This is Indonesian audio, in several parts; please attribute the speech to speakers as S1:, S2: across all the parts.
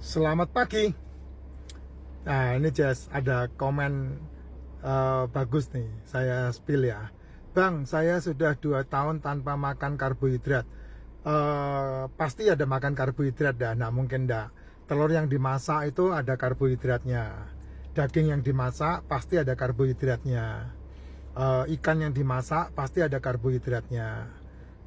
S1: Selamat pagi. Nah ini Jess, ada komen bagus nih, saya spill ya. Bang, saya sudah 2 tahun tanpa makan karbohidrat. Pasti ada makan karbohidrat dah, nah mungkin dah. Telur yang dimasak itu ada karbohidratnya. Daging yang dimasak pasti ada karbohidratnya. Ikan yang dimasak pasti ada karbohidratnya.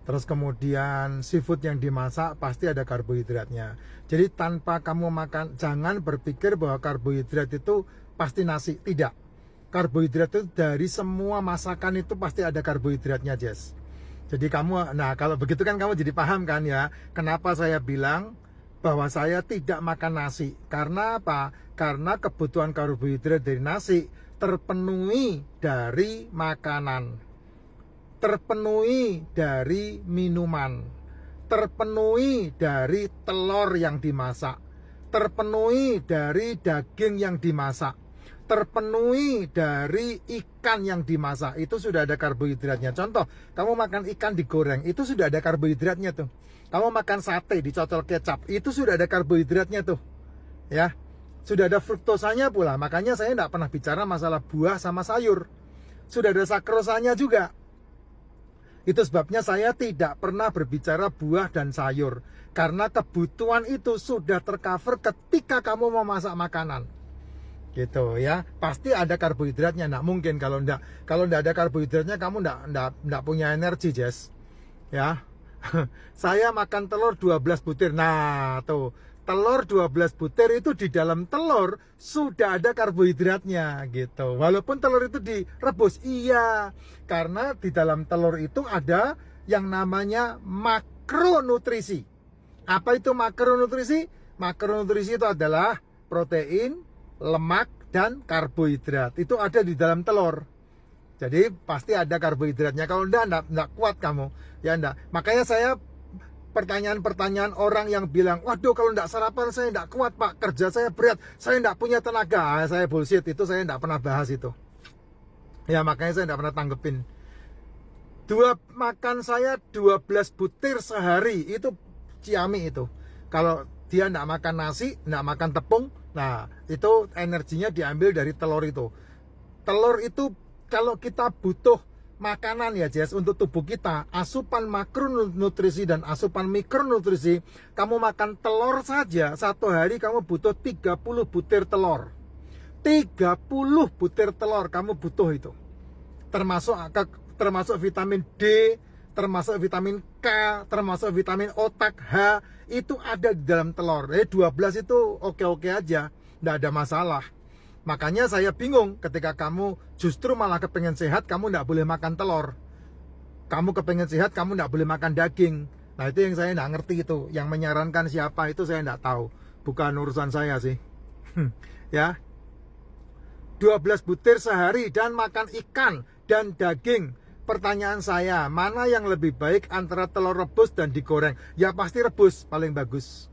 S1: Terus kemudian seafood yang dimasak pasti ada karbohidratnya. Jadi tanpa kamu makan, jangan berpikir bahwa karbohidrat itu pasti nasi. Tidak. Karbohidrat itu dari semua masakan itu pasti ada karbohidratnya, Jess. Jadi kamu, nah kalau begitu kan kamu jadi paham kan ya, kenapa saya bilang bahwa saya tidak makan nasi. Karena apa? Karena kebutuhan karbohidrat dari nasi terpenuhi dari makanan, terpenuhi dari minuman, terpenuhi dari telur yang dimasak, terpenuhi dari daging yang dimasak, terpenuhi dari ikan yang dimasak. Itu sudah ada karbohidratnya. Contoh, kamu makan ikan digoreng, itu sudah ada karbohidratnya tuh. Kamu makan sate dicocol kecap, itu sudah ada karbohidratnya tuh. Ya, sudah ada fruktosanya pula. Makanya saya tidak pernah bicara masalah buah sama sayur. Sudah ada sakrosanya juga. Itu sebabnya saya tidak pernah berbicara buah dan sayur. Karena kebutuhan itu sudah tercover ketika kamu mau masak makanan. Gitu ya. Pasti ada karbohidratnya. Nah mungkin kalau enggak ada karbohidratnya kamu enggak punya energi, Jess. Ya. Saya makan telur 12 butir. Nah tuh, telur 12 butir itu di dalam telur sudah ada karbohidratnya gitu. Walaupun telur itu direbus, iya. Karena di dalam telur itu ada yang namanya makronutrisi. Apa itu makronutrisi? Makronutrisi itu adalah protein, lemak, dan karbohidrat. Itu ada di dalam telur. Jadi pasti ada karbohidratnya. Kalau enggak kuat kamu. Ya enggak. Makanya saya pertanyaan-pertanyaan orang yang bilang, waduh kalau enggak sarapan saya enggak kuat pak, kerja saya berat, saya enggak punya tenaga. Saya bullshit, itu saya enggak pernah bahas itu. Ya makanya saya enggak pernah tanggepin. Makan saya 12 butir sehari, itu ciami itu. Kalau dia enggak makan nasi, enggak makan tepung, nah itu energinya diambil dari telur itu. Telur itu kalau kita butuh makanan ya Jess, untuk tubuh kita, asupan makronutrisi dan asupan mikronutrisi, kamu makan telur saja, satu hari kamu butuh 30 butir telur. 30 butir telur kamu butuh itu. Termasuk vitamin D, termasuk vitamin K, termasuk vitamin otak H, itu ada di dalam telur. 12 itu oke-oke aja, nggak ada masalah. Makanya saya bingung ketika kamu justru malah kepengen sehat, kamu nggak boleh makan telur. Kamu kepengen sehat, kamu nggak boleh makan daging. Nah itu yang saya nggak ngerti itu. Yang menyarankan siapa itu saya nggak tahu. Bukan urusan saya sih. Ya, 12 butir sehari dan makan ikan dan daging. Pertanyaan saya, mana yang lebih baik antara telur rebus dan digoreng? Ya pasti rebus paling bagus.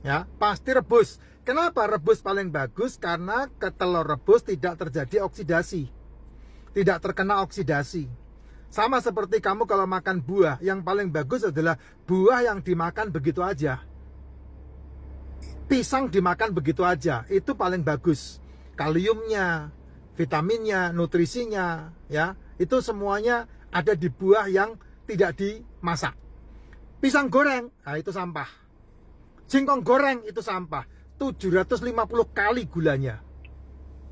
S1: Ya, pasti rebus. Kenapa rebus paling bagus? Karena ke telur rebus tidak terjadi oksidasi. Tidak terkena oksidasi. Sama seperti kamu kalau makan buah, yang paling bagus adalah buah yang dimakan begitu aja. Pisang dimakan begitu aja, itu paling bagus. Kaliumnya, vitaminnya, nutrisinya, ya, itu semuanya ada di buah yang tidak dimasak. Pisang goreng, nah itu sampah. Singkong goreng itu sampah. 750 kali gulanya.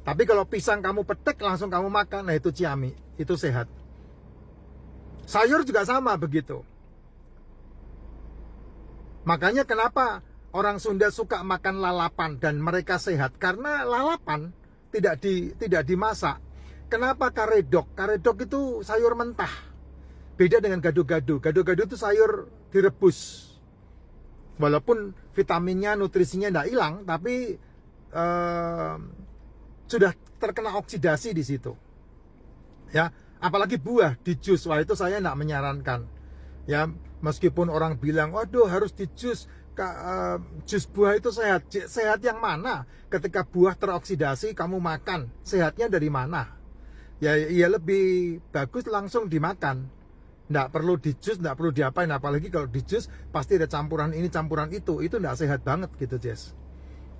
S1: Tapi kalau pisang kamu petik langsung kamu makan, nah itu ciami, itu sehat. Sayur juga sama begitu. Makanya kenapa orang Sunda suka makan lalapan dan mereka sehat? Karena lalapan tidak dimasak. Kenapa karedok? Karedok itu sayur mentah. Beda dengan gado-gado. Gado-gado itu sayur direbus. Walaupun vitaminnya, nutrisinya tidak hilang, tapi sudah terkena oksidasi di situ. Ya, apalagi buah di jus, wah itu saya tidak menyarankan. Ya, meskipun orang bilang, waduh harus di jus, jus buah itu sehat. Sehat yang mana? Ketika buah teroksidasi, kamu makan, sehatnya dari mana? Ya lebih bagus langsung dimakan. Nggak perlu di jus, nggak perlu diapain. Apalagi kalau di jus pasti ada campuran ini, campuran itu nggak sehat banget gitu Jess.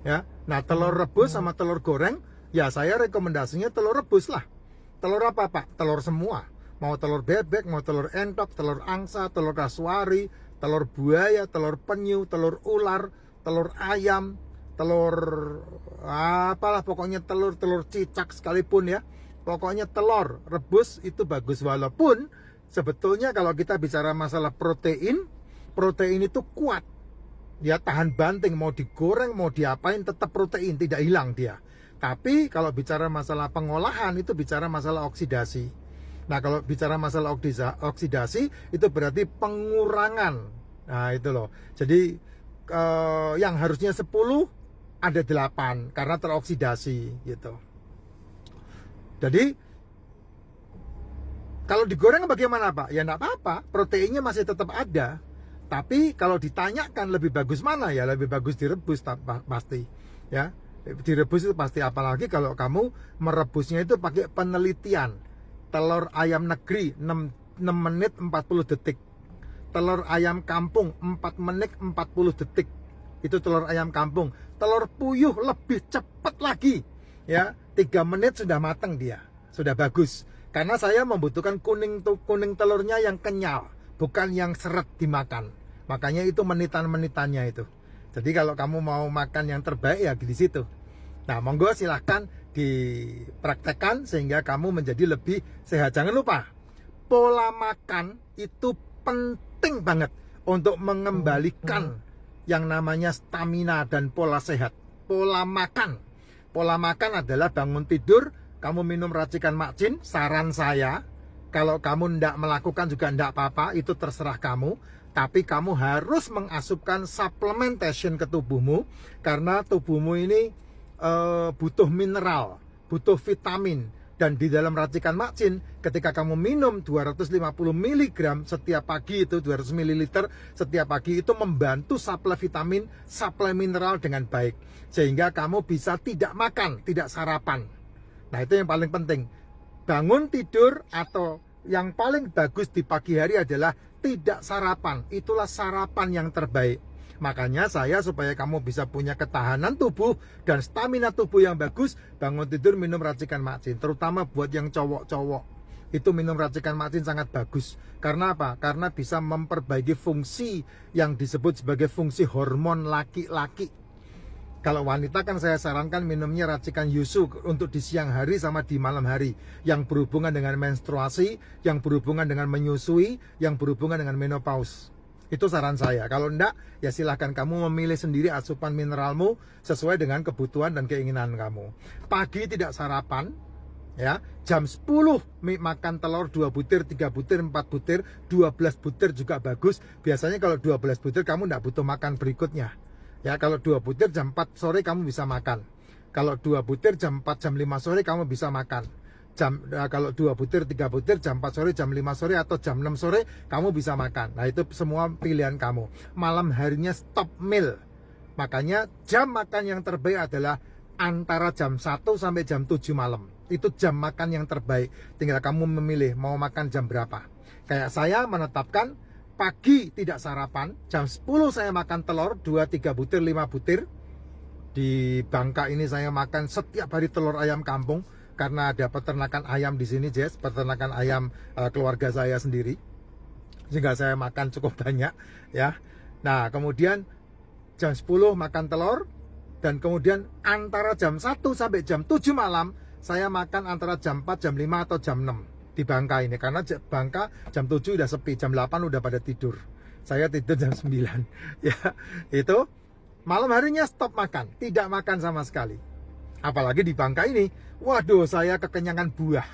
S1: Ya, nah telur rebus sama telur goreng, ya saya rekomendasinya telur rebus lah. Telur apa Pak? Telur semua. Mau telur bebek, mau telur entok, telur angsa, telur kasuari, telur buaya, telur penyu, telur ular, telur ayam, telur apalah pokoknya telur cicak sekalipun ya. Pokoknya telur rebus itu bagus, walaupun sebetulnya kalau kita bicara masalah protein itu kuat. Dia tahan banting, mau digoreng, mau diapain tetap protein, tidak hilang dia. Tapi kalau bicara masalah pengolahan itu bicara masalah oksidasi. Nah, kalau bicara masalah oksidasi itu berarti pengurangan. Nah, itu loh. Jadi yang harusnya 10 ada 8 karena teroksidasi gitu. Jadi kalau digoreng bagaimana Pak? Ya enggak apa-apa, proteinnya masih tetap ada. Tapi kalau ditanyakan lebih bagus mana, ya lebih bagus direbus pasti. Ya, direbus itu pasti, apalagi kalau kamu merebusnya itu pakai penelitian. Telur ayam negeri 6 menit 40 detik. Telur ayam kampung 4 menit 40 detik. Itu telur ayam kampung. Telur puyuh lebih cepat lagi. Ya, 3 menit sudah matang dia. Sudah bagus. Karena saya membutuhkan kuning telurnya yang kenyal, bukan yang seret dimakan. Makanya itu menitan-menitannya itu. Jadi kalau kamu mau makan yang terbaik ya di situ. Nah, monggo silahkan dipraktekkan sehingga kamu menjadi lebih sehat. Jangan lupa, pola makan itu penting banget untuk mengembalikan yang namanya stamina dan pola sehat. Pola makan adalah bangun tidur, kamu minum racikan Makcin. Saran saya, kalau kamu tidak melakukan juga tidak apa-apa, itu terserah kamu. Tapi kamu harus mengasupkan supplementation ke tubuhmu, karena tubuhmu ini butuh mineral, butuh vitamin. Dan di dalam racikan Makcin, ketika kamu minum 250 mg setiap pagi, itu 200 ml setiap pagi, itu membantu suplai vitamin, suplai mineral dengan baik. Sehingga kamu bisa tidak makan, tidak sarapan. Nah, itu yang paling penting. Bangun tidur atau yang paling bagus di pagi hari adalah tidak sarapan. Itulah sarapan yang terbaik. Makanya saya, supaya kamu bisa punya ketahanan tubuh dan stamina tubuh yang bagus, bangun tidur minum racikan Makcin. Terutama buat yang cowok-cowok, itu minum racikan Makcin sangat bagus. Karena apa? Karena bisa memperbaiki fungsi yang disebut sebagai fungsi hormon laki-laki. Kalau wanita kan saya sarankan minumnya racikan Yusu untuk di siang hari sama di malam hari, yang berhubungan dengan menstruasi, yang berhubungan dengan menyusui, yang berhubungan dengan menopause. Itu saran saya. Kalau enggak, ya silahkan kamu memilih sendiri asupan mineralmu sesuai dengan kebutuhan dan keinginan kamu. Pagi tidak sarapan, ya. Jam 10 makan telur 2 butir, 3 butir, 4 butir, 12 butir juga bagus. Biasanya kalau 12 butir kamu enggak butuh makan berikutnya. Ya, kalau 2 butir jam 4 sore kamu bisa makan. Kalau 2 butir jam 4, jam 5 sore kamu bisa makan. Kalau 2 butir, 3 butir jam 4 sore, jam 5 sore atau jam 6 sore kamu bisa makan. Nah, itu semua pilihan kamu. Malam harinya stop meal. Makanya jam makan yang terbaik adalah antara jam 1 sampai jam 7 malam. Itu jam makan yang terbaik. Tinggal kamu memilih mau makan jam berapa. Kayak saya menetapkan pagi tidak sarapan, jam 10 saya makan telur 2-3 butir, 5 butir. Di Bangka ini saya makan setiap hari telur ayam kampung karena ada peternakan ayam di sini, Jess, peternakan ayam keluarga saya sendiri. Sehingga saya makan cukup banyak, ya. Nah, kemudian jam 10 makan telur, dan kemudian antara jam 1 sampai jam 7 malam saya makan antara jam 4, jam 5 atau jam 6. Di Bangka ini, karena Bangka jam 7 udah sepi, jam 8 udah pada tidur. Saya tidur jam 9. Ya, itu malam harinya stop makan, tidak makan sama sekali. Apalagi di Bangka ini, waduh, saya kekenyangan buah.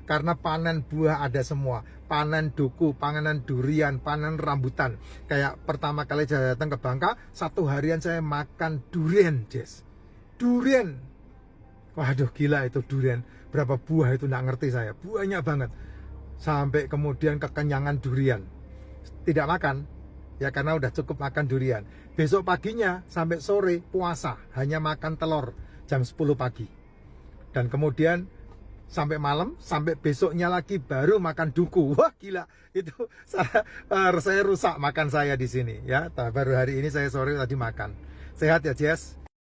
S1: Karena panen buah ada semua. Panen duku, panen durian, panen rambutan. Kayak pertama kali saya datang ke Bangka, 1 harian saya makan durian, Jess. Durian. Waduh, gila itu durian. Berapa buah itu nggak ngerti saya. Banyak banget. Sampai kemudian kekenyangan durian. Tidak makan. Ya karena udah cukup makan durian. Besok paginya sampai sore puasa. Hanya makan telur jam 10 pagi. Dan kemudian sampai malam, sampai besoknya lagi baru makan duku. Wah, gila. Itu saya rusak makan saya di sini. Ya, baru hari ini saya sore tadi makan. Sehat ya, Jess?